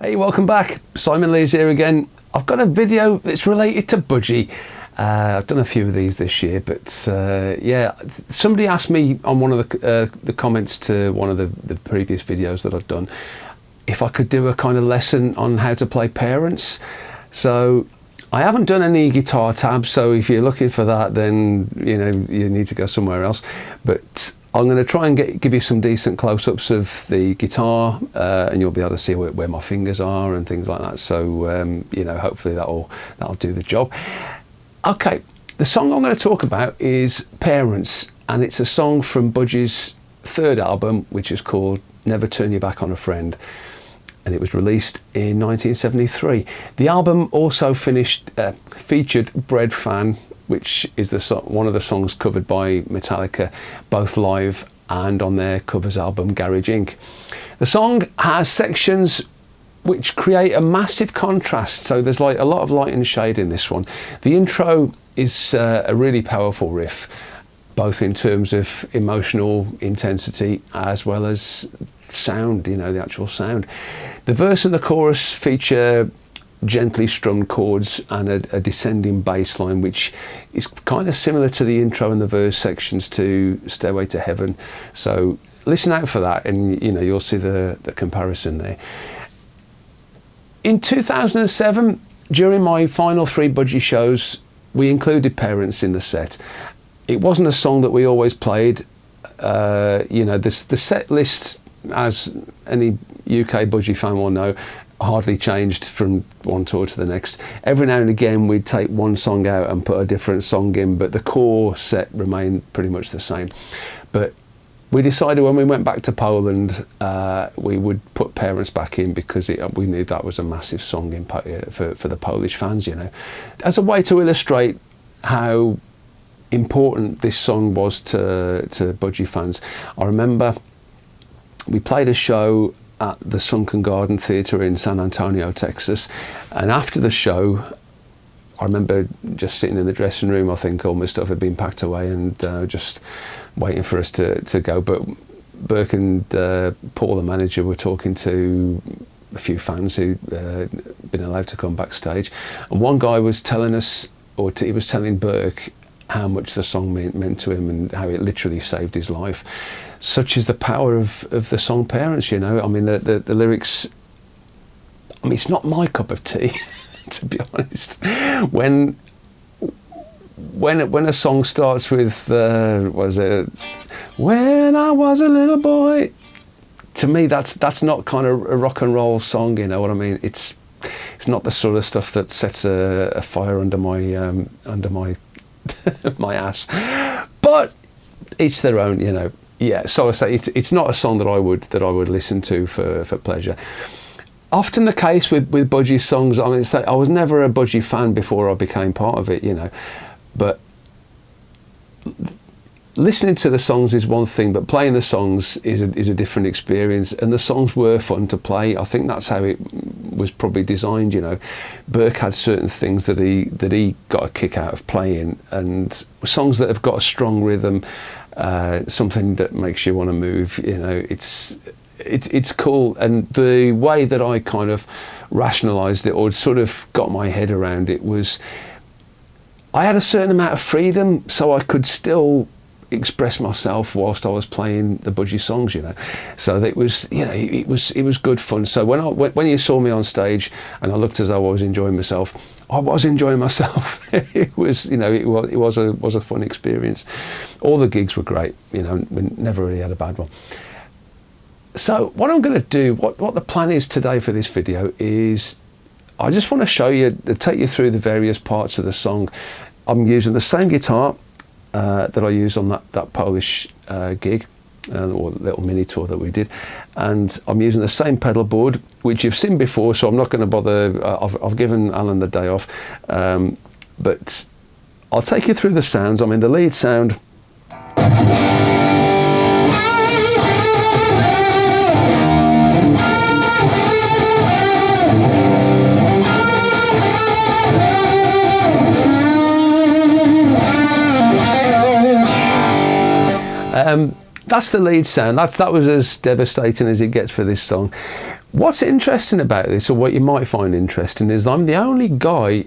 Hey, welcome back. Simon Lees here again. I've got a video that's related to Budgie. I've done a few of these this year, but yeah, somebody asked me on one of the comments to one of the previous videos that I've done if I could do a kind of lesson on how to play Parents. So I haven't done any guitar tabs, so if you're looking for that, then you know you need to go somewhere else. But I'm going to try and give you some decent close-ups of the guitar, and you'll be able to see where my fingers are and things like that. So you know, hopefully that'll do the job. Okay, the song I'm going to talk about is Parents, and it's a song from Budgie's third album, which is called Never Turn Your Back on a Friend, and it was released in 1973. The album also featured Bread Fan, which is one of the songs covered by Metallica, both live and on their covers album Garage Inc. The song has sections which create a massive contrast, so there's like a lot of light and shade in this one. The intro is a really powerful riff, both in terms of emotional intensity as well as sound, you know, the actual sound. The verse and the chorus feature gently strummed chords and a descending bass line, which is kind of similar to the intro and the verse sections to Stairway to Heaven. So listen out for that, and you know, you'll see the comparison there. In 2007, during my final 3 Budgie shows, we included Parents in the set. It wasn't a song that we always played. You know, the set list, as any UK Budgie fan will know, hardly changed from one tour to the next. Every now and again we'd take one song out and put a different song in, but the core set remained pretty much the same. But we decided when we went back to Poland, we would put Parents back in because we knew that was a massive song for the Polish fans, you know. As a way to illustrate how important this song was to Budgie fans, I remember we played a show at the Sunken Garden Theatre in San Antonio, Texas, and after the show I remember just sitting in the dressing room. I think all my stuff had been packed away and just waiting for us to go, but Burke and Paul, the manager, were talking to a few fans who'd been allowed to come backstage, and one guy was telling us, or he was telling Burke, how much the song meant to him and how it literally saved his life. Such is the power of the song Parents, you know. I mean, the lyrics, I mean, it's not my cup of tea, to be honest. When a song starts with, was it, when I was a little boy, to me that's not kind of a rock and roll song, you know what I mean? It's not the sort of stuff that sets a fire under my my ass, but each their own, you know. Yeah, so I say it's not a song that I would listen to for pleasure. Often the case with Budgie songs. I mean, I was never a Budgie fan before I became part of it, you know, but listening to the songs is one thing, but playing the songs is a different experience, and the songs were fun to play. I think that's how it was probably designed, you know. Burke had certain things that he got a kick out of playing, and songs that have got a strong rhythm, something that makes you want to move, you know, it's cool. And the way that I kind of rationalised it, or sort of got my head around it, was I had a certain amount of freedom, so I could still express myself whilst I was playing the Budgie songs, you know. So it was, you know, it was good fun. So when you saw me on stage and I looked as though I was enjoying myself, I was enjoying myself. It was, you know, it was a fun experience. All the gigs were great, you know. We never really had a bad one. So what I'm going to do, what the plan is today for this video is, I just want to show you, take you through the various parts of the song. I'm using the same guitar that I used on that Polish gig, or little mini tour that we did, and I'm using the same pedal board, which you've seen before, so I'm not going to bother. I've given Alan the day off, but I'll take you through the sounds. I mean, the lead sound. That's the lead sound. That was as devastating as it gets for this song. What's interesting about this, or what you might find interesting, is I'm the only guy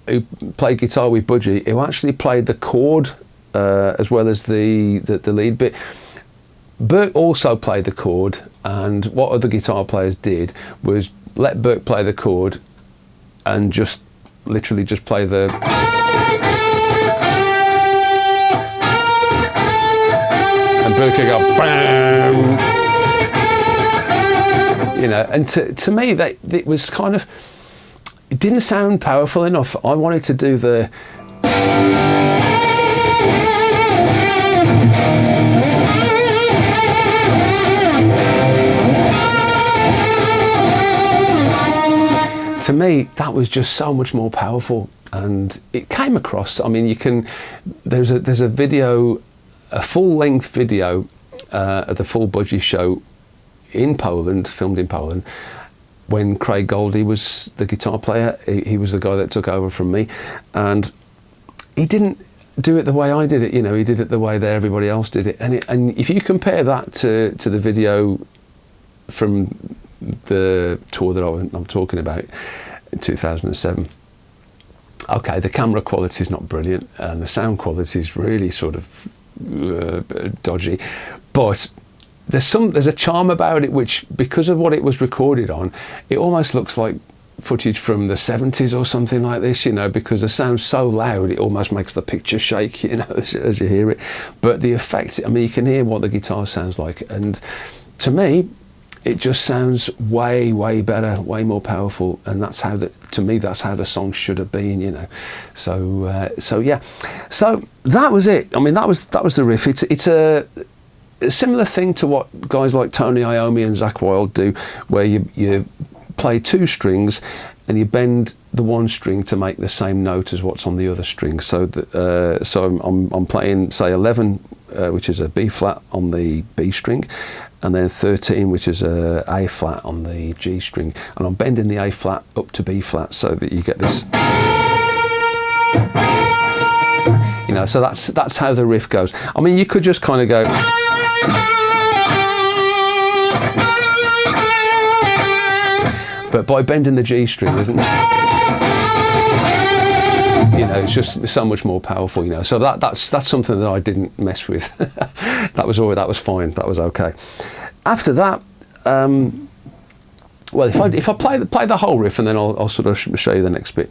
who played guitar with Budgie who actually played the chord as well as the lead bit. Bert also played the chord, and what other guitar players did was let Bert play the chord and just literally just play the... and Bert could go BAM! You know, and to me, it was kind of... it didn't sound powerful enough. I wanted to do the... to me, that was just so much more powerful, and it came across. I mean, you can. There's a video, a full-length video of the full Budgie show in Poland, filmed in Poland, when Craig Goldie was the guitar player. He was the guy that took over from me, and he didn't do it the way I did it. You know, he did it the way that everybody else did it. And if you compare that to the video from the tour that I'm talking about in 2007, okay, the camera quality is not brilliant and the sound quality is really sort of dodgy, but there's a charm about it which, because of what it was recorded on, it almost looks like footage from the 70s or something like this, you know, because the sound's so loud it almost makes the picture shake, you know, as you hear it. But the effect, I mean, you can hear what the guitar sounds like, and to me it just sounds way better, way more powerful, and that's how to me that's how the song should have been, you know. So yeah, so that was it. I mean, that was the riff. It's a similar thing to what guys like Tony Iommi and Zakk Wylde do, where you play two strings and you bend the one string to make the same note as what's on the other string. So I'm playing, say, 11, which is a B flat on the B string, and then 13, which is a A flat on the G string, and I'm bending the A flat up to B flat so that you get this. You know, so that's how the riff goes. I mean, you could just kind of go. But by bending the G string, isn't it? You know, it's just so much more powerful, you know. So that's something that I didn't mess with. That was fine. That was okay. After that, well, if I play the whole riff, and then I'll sort of show you the next bit.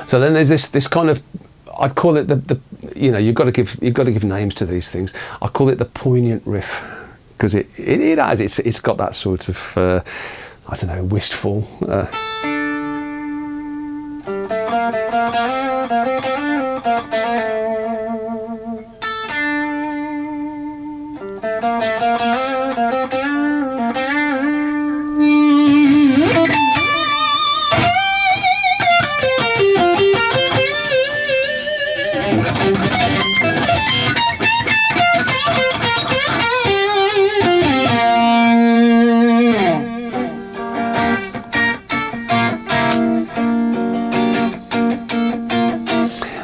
So then there's this kind of, I'd call it the you know, you've got to give names to these things. I call it the poignant riff, because it has, it's got that sort of I don't know, wistful.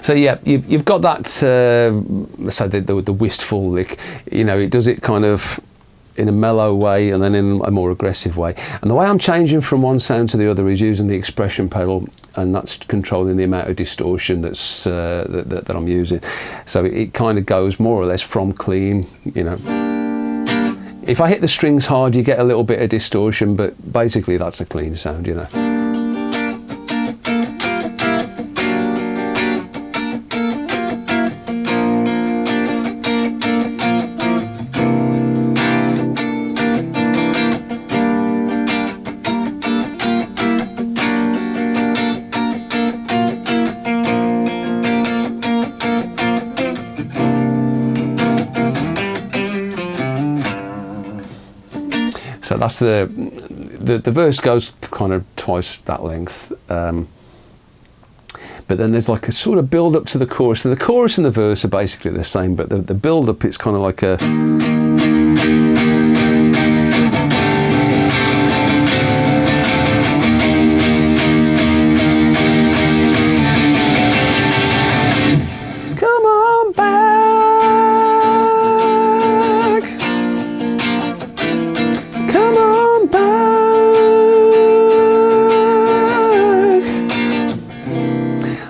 So yeah, you've got that, let's say the wistful lick, you know, it does it kind of in a mellow way and then in a more aggressive way. And the way I'm changing from one sound to the other is using the expression pedal, and that's controlling the amount of distortion that's that I'm using. So it kind of goes more or less from clean, you know. If I hit the strings hard, you get a little bit of distortion, but basically that's a clean sound, you know. So that's the verse goes kind of twice that length. But then there's like a sort of build up to the chorus. So the chorus and the verse are basically the same, but the build up, it's kind of like a... Come on back. Come on back.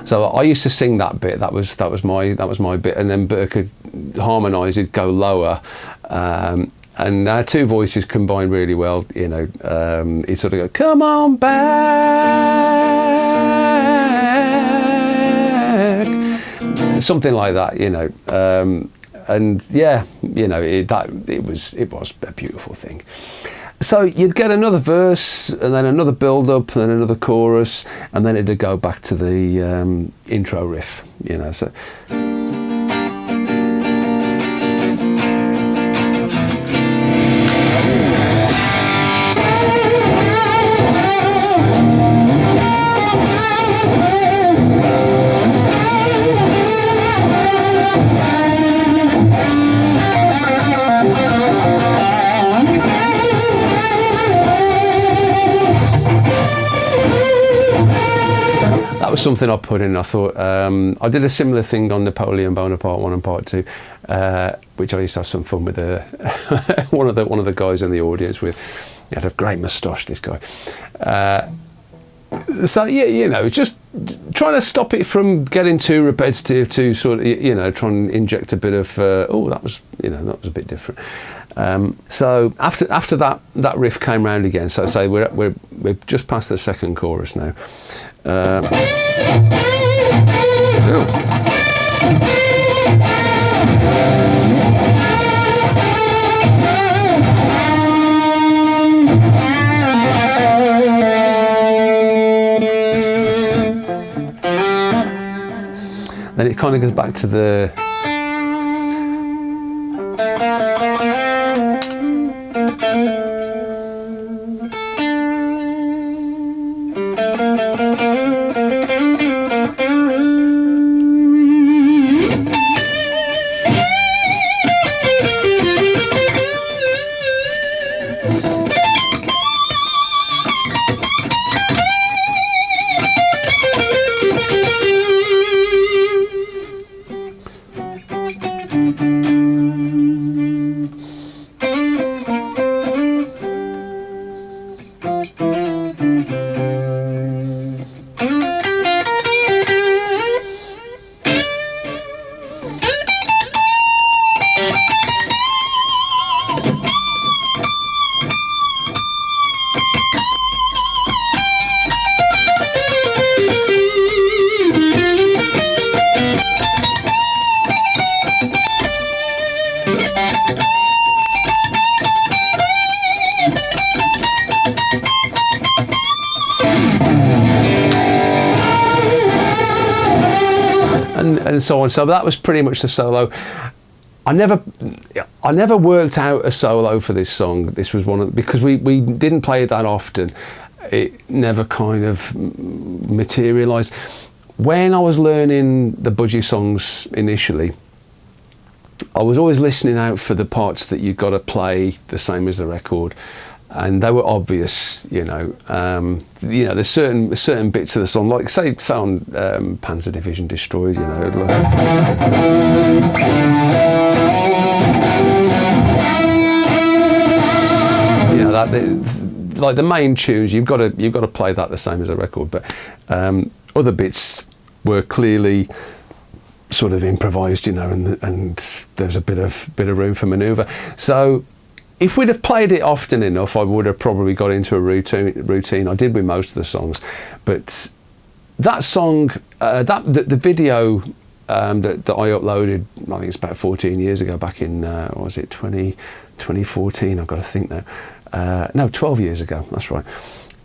So I used to sing that bit. That was my bit, and then Burke could harmonise it, go lower, and our two voices combined really well. You know, it sort of go, come on back, something like that. You know, and yeah, you know, it was a beautiful thing. So you'd get another verse, and then another build-up, and then another chorus, and then it'd go back to the intro riff, you know. So was something I put in. I thought I did a similar thing on Napoleon Bonaparte 1 and Part 2, which I used to have some fun with one of the guys in the audience with. He had a great moustache, this guy. So yeah, you know, just trying to stop it from getting too repetitive, to sort of, you know, try and inject a bit of oh, that was a bit different. So after that riff came round again. So say we're just past the second chorus now. Then it kind of goes back to the... and so on. So that was pretty much the solo. I never worked out a solo for this song. This was one of, because we didn't play it that often. It never kind of materialised. When I was learning the Budgie songs initially, I was always listening out for the parts that you've got to play the same as the record. And they were obvious, you know. There's certain bits of the song, like say on Panzer Division Destroyed, you know. Like the main tunes, you've got to play that the same as a record. But other bits were clearly sort of improvised, you know, and there's a bit of room for manoeuvre. So if we'd have played it often enough, I would have probably got into a routine. I did with most of the songs, but that song, the video that I uploaded, I think it's about 14 years ago, back in 2014. I've got to think now. No, 12 years ago. That's right.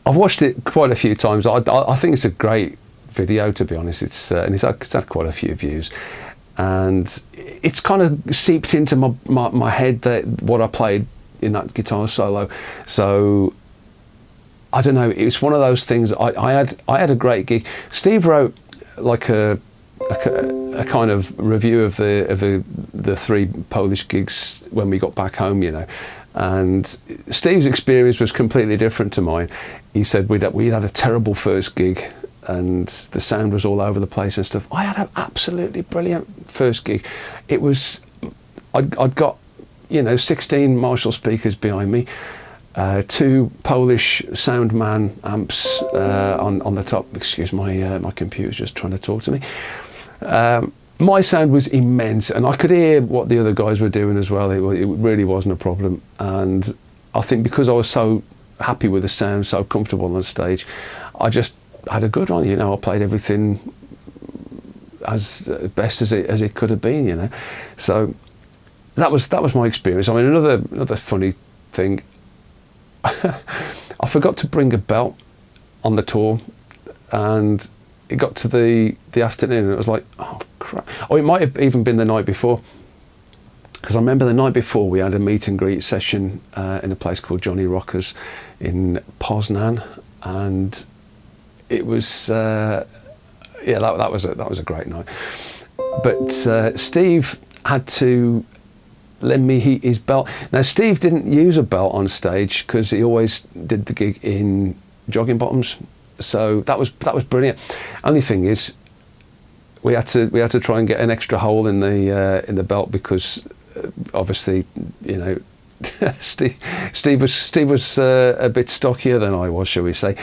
I've watched it quite a few times. I think it's a great video, to be honest. It's had quite a few views. And it's kind of seeped into my head that what I played guitar solo. So I don't know. It's one of those things. I had a great gig. Steve wrote like a kind of review of the 3 Polish gigs when we got back home, you know. And Steve's experience was completely different to mine. He said we'd had a terrible first gig, and the sound was all over the place and stuff. I had an absolutely brilliant first gig. It was, I'd got, you know, 16 Marshall speakers behind me, 2 Polish Soundman amps on the top. Excuse my computer's just trying to talk to me. My sound was immense, and I could hear what the other guys were doing as well. It really wasn't a problem. And I think because I was so happy with the sound, so comfortable on stage, I just had a good one. You know, I played everything as best as it could have been. You know, so that was my experience. I mean, another funny thing. I forgot to bring a belt on the tour, and it got to the afternoon, and it was like, oh crap. Oh, it might have even been the night before, because I remember the night before we had a meet and greet session in a place called Johnny Rocker's in Poznan, and it was that was a great night. But Steve had to lend me his belt. Now Steve didn't use a belt on stage because he always did the gig in jogging bottoms. So that was brilliant. Only thing is, we had to try and get an extra hole in the belt because obviously, you know, Steve was a bit stockier than I was, shall we say?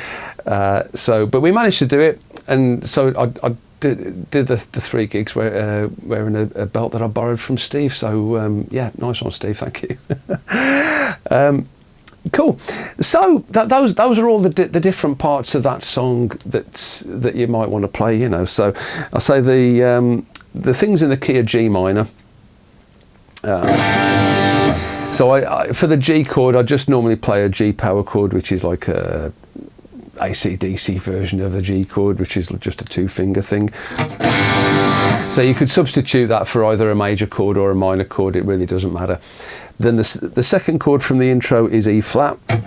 But we managed to do it, and so I did the 3 gigs wearing a belt that I borrowed from Steve. So yeah, nice one, Steve. Thank you. Cool. So those are all the different parts of that song that you might want to play. You know, so I'll say the things in the key of G minor. So I for the G chord, I just normally play a G power chord, which is like a AC/DC version of the G chord, which is just a 2-finger thing. So you could substitute that for either a major chord or a minor chord. It really doesn't matter. Then the second chord from the intro is E flat, and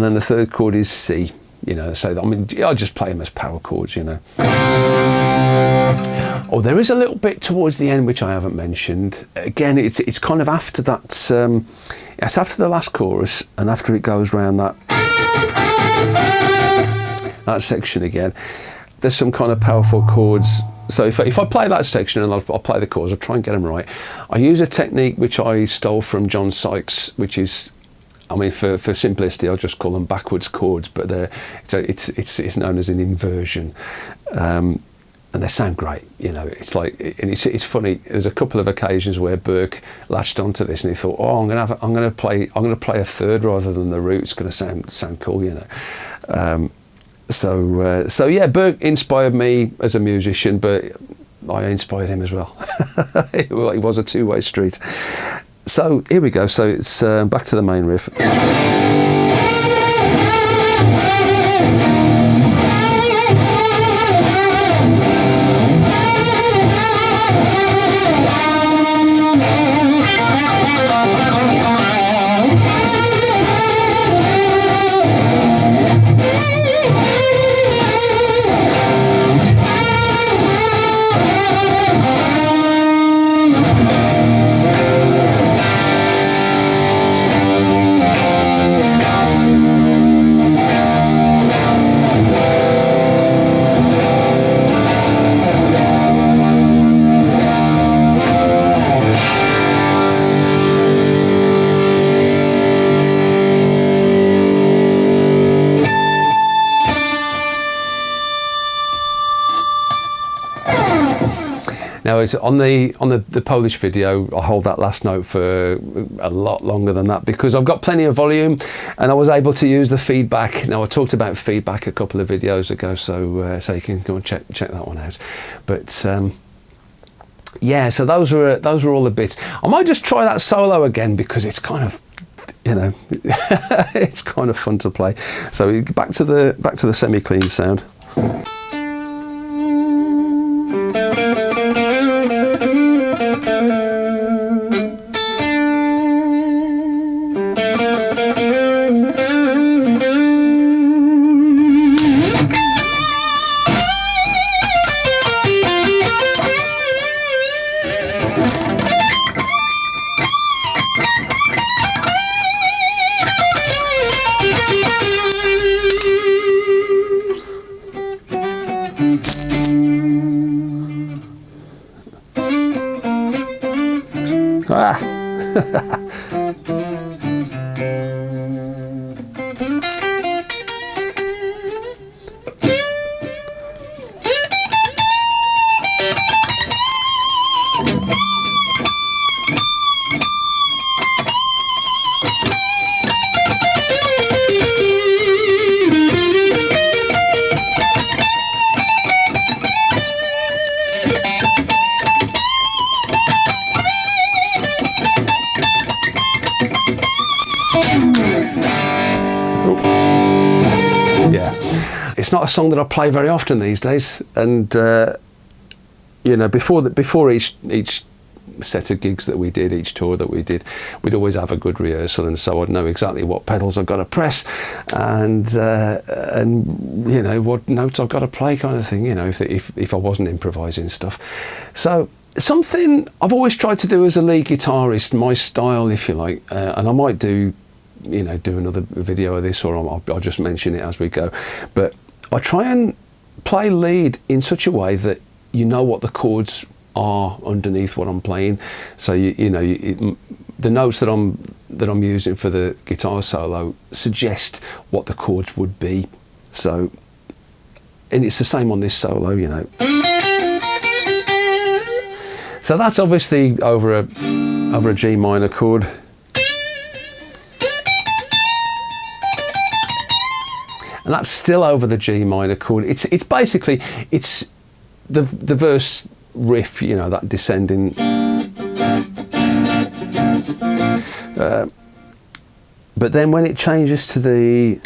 then the third chord is C. You know, so I mean, I just play them as power chords. You know. Oh, there is a little bit towards the end which I haven't mentioned. Again, it's kind of after that. It's after the last chorus, and after it goes round that section again. There's some kind of powerful chords. So if I play that section and I'll play the chords, I'll try and get them right. I use a technique which I stole from John Sykes, which is, I mean, for simplicity, I'll just call them backwards chords, but it's known as an inversion. And they sound great, you know. It's like, and it's funny. There's a couple of occasions where Burke latched onto this, and he thought, "Oh, I'm going to play a third rather than the root. It's going to sound cool, you know." So yeah, Burke inspired me as a musician, but I inspired him as well. It was a 2-way street. So here we go. So it's back to the main riff. Now, it's on the Polish video, I hold that last note for a lot longer than that because I've got plenty of volume and I was able to use the feedback. Now, I talked about feedback a couple of videos ago, so you can go and check that one out. But yeah, so those were all the bits. I might just try that solo again because it's kind of, you know, it's kind of fun to play. So back to the semi-clean sound. Yeah, it's not a song that I play very often these days, and you know, before each set of gigs that we did, each tour that we did, we'd always have a good rehearsal, and so I'd know exactly what pedals I've got to press, and you know, what notes I've got to play, kind of thing. You know, if I wasn't improvising stuff. So something I've always tried to do as a lead guitarist, my style, if you like, and I might do, you know, do another video of this, or I'll just mention it as we go, but I try and play lead in such a way that you know what the chords are underneath what I'm playing. So you know, the notes that I'm using for the guitar solo suggest what the chords would be. So, and it's the same on this solo, you know. So that's obviously over a G minor chord. And that's still over the G minor chord. It's basically, it's the verse riff, you know, that descending. But then when it changes to the,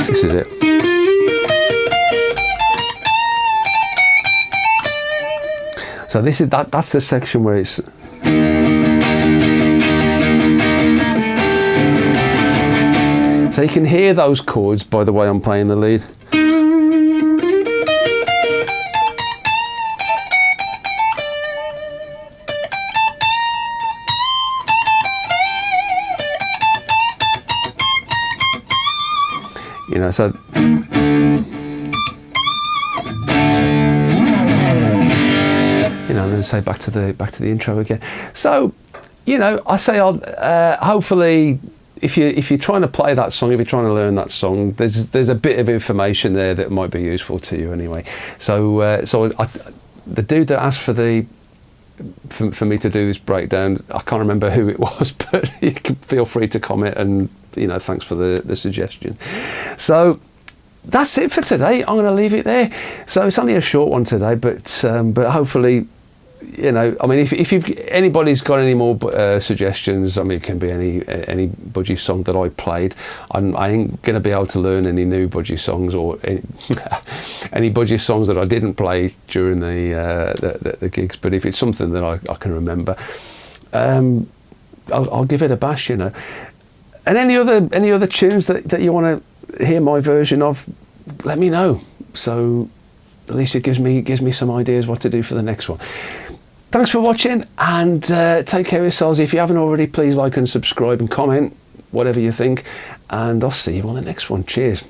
this is it. So this is that's the section where it's. So you can hear those chords by the way I'm playing the lead. You know, so you know, and then say back to the intro again. So, you know, I say I'll hopefully. If you're trying to play that song, if you're trying to learn that song, there's a bit of information there that might be useful to you anyway. So the dude that asked for me to do this breakdown, I can't remember who it was, but you can feel free to comment, and you know, thanks for the suggestion. So that's it for today. I'm going to leave it there. So it's only a short one today, but hopefully, you know, I mean, if anybody's got any more suggestions, I mean, it can be any Budgie song that I played. I ain't going to be able to learn any new Budgie songs, or any Budgie songs that I didn't play during the gigs. But if it's something that I can remember, I'll give it a bash, you know. And any other tunes that you want to hear my version of, let me know. So at least it gives me some ideas what to do for the next one. Thanks for watching, and take care of yourselves. If you haven't already, please like and subscribe and comment whatever you think, and I'll see you on the next one. Cheers.